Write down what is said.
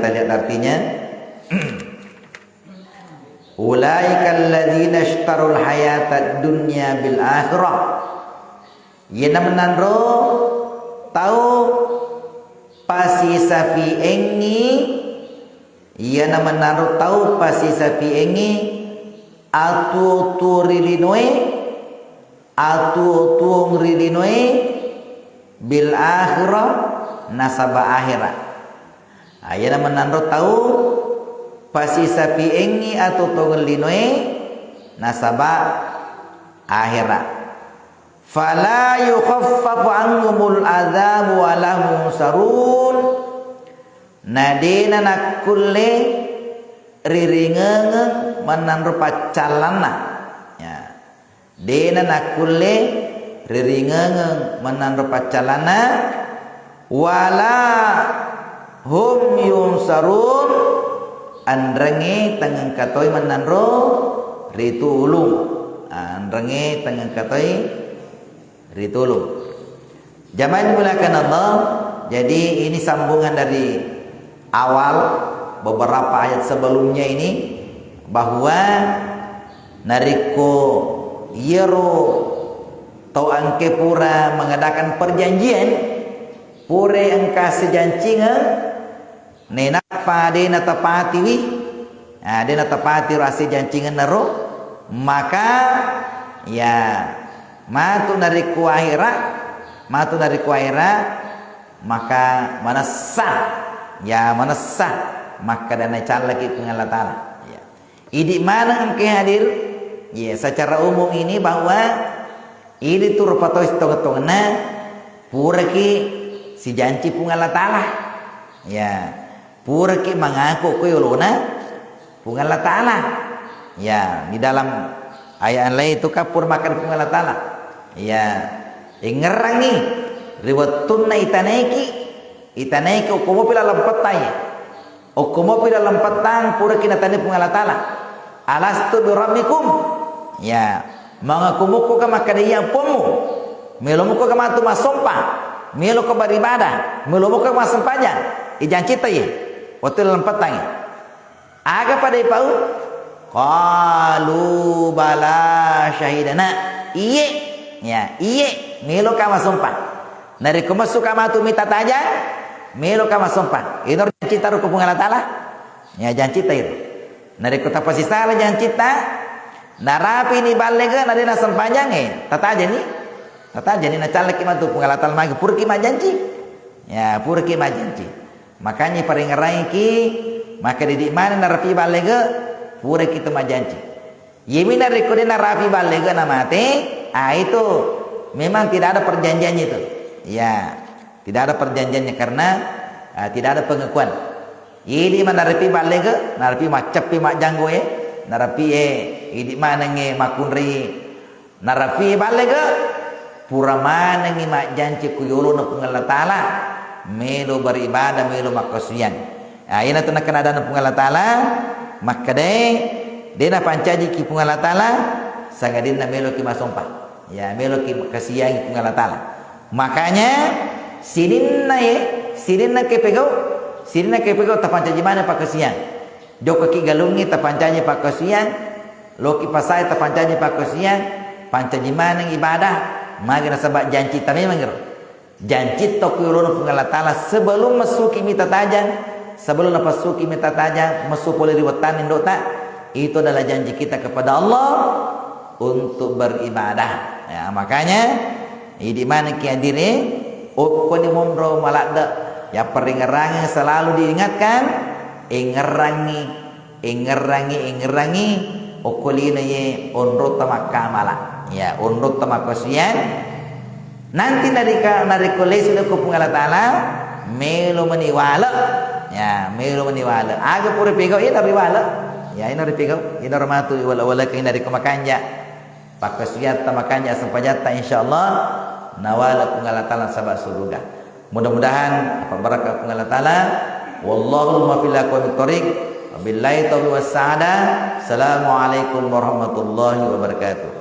kita lihat artinya. Ulaikal ladzina ishtarul hayatad dunya bil akhirah. Yana menandro tahu pasi safi engi, yana menandro tahu pasi safi engi atu turilinoe atu tuungrilinoe bil akhirah nasaba akhirat. Yana menandro tahu pasi sapi engi atau tonggelinoe nasaba akhirat. Fala yukhaffafu anhumul adzab wa lahum sarun. Nadina nakulle riringeng menandro pacalana. Ya. Dena nakulle riringeng menandro pacalana wala hum yunsarun. Andrange tangan katoi menandro ritulung. Andrange tangan katoi ritulung. Jamaah dimulakan Allah. Jadi ini sambungan dari awal beberapa ayat sebelumnya ini, bahwa nariko yero tau angke pura mengadakan perjanjian pure engka sejancingan nena pa dena tepati wi, dena tepati rasi jancingan naro, maka ya matu dari kuahira, maka mana sah, ya mana sah, maka dana calaki pengalat taala. Ya. Idi mana engke hadir? Ya secara umum ini bahwa ini tur patois tong-tongna pura ki si janci pengalat taala. Ya. Pura ki mengaku kuyuluna pungalat taala. Ya, di dalam ayat lain itu kapur makan pungalat taala. Ya, ingerangi riwattunna itaneki ukumo pila lampetai. Ukumo pila lampetang pura ki natani pungalat taala. Alastu birabbikum. Ya, mangakumuko ka makadiyang pomu. Melomuko ka matu masompa. Melo ka beribadah, melomuko ka masampanya. Ijan cita ye. Hotel lempatang aga pada ipau qalu bala syahidana iye ya iye melo kama sumpah nari kumasu kama tu mita taja melo kama sumpah inor cita ru kupungala taala ya jan cita itu nari kota pasisala jan cita narapi ni balega nari na sempanjang tata aja ni na calek matu pungala taala magi purki majanci ya purki majanci. Makanya paling ngerai ki maka di mana narapi balega pura kita majanci. Yemin dari kode narapi balega namate, itu memang tidak ada perjanjiannya itu. Ya, tidak ada perjanjiannya karena tidak ada pengakuan. Ini mana narapi balega, narapi macapi mak janggo narapi ini mana nge makunri narapi balega pura mana nge mak janci kuyulu na pengalat taala. Melo beribadah melo makosian. Ina tu nak ada pungalat taala maka dena pancaji ki pungalat taala sagadina melo ki masompa. Ya melo ki kasiang pungalat taala. Makanya sininna ke pegau tapancaji mana pakasian. Joko ki galungi tapancaji pakasian, loki pasai tapancaji pakasian, pancaji mana ibadah, magana sabak janci tamemangero. Janji tokuyulono pungalat taala sebelum masuki mita tajang, sebelum masuki mita tajang masuk oleh riwatan indota, itu adalah janji kita kepada Allah untuk beribadah. Ya, makanya di mana kiadire okoni mondro malada ya peringerangi selalu diingatkan ingerangi okolina ye onrot tamakkamala ya onrot tamakosian. Nanti dari kolej sudah kupungala taala melo maniwala ya melo maniwala aga pura pegau ini dari wala ya ini dari pegau ini ramatu wala kain dari kemakanja pakasiata makanja sampajata insyaallah nawala pungala taala sabat surga. Mudah-mudahan apa barakah pungala taala wallahu muwaffiq aqwamit thoriq wabillahi taufiq was saada. Assalamualaikum warahmatullahi wabarakatuh.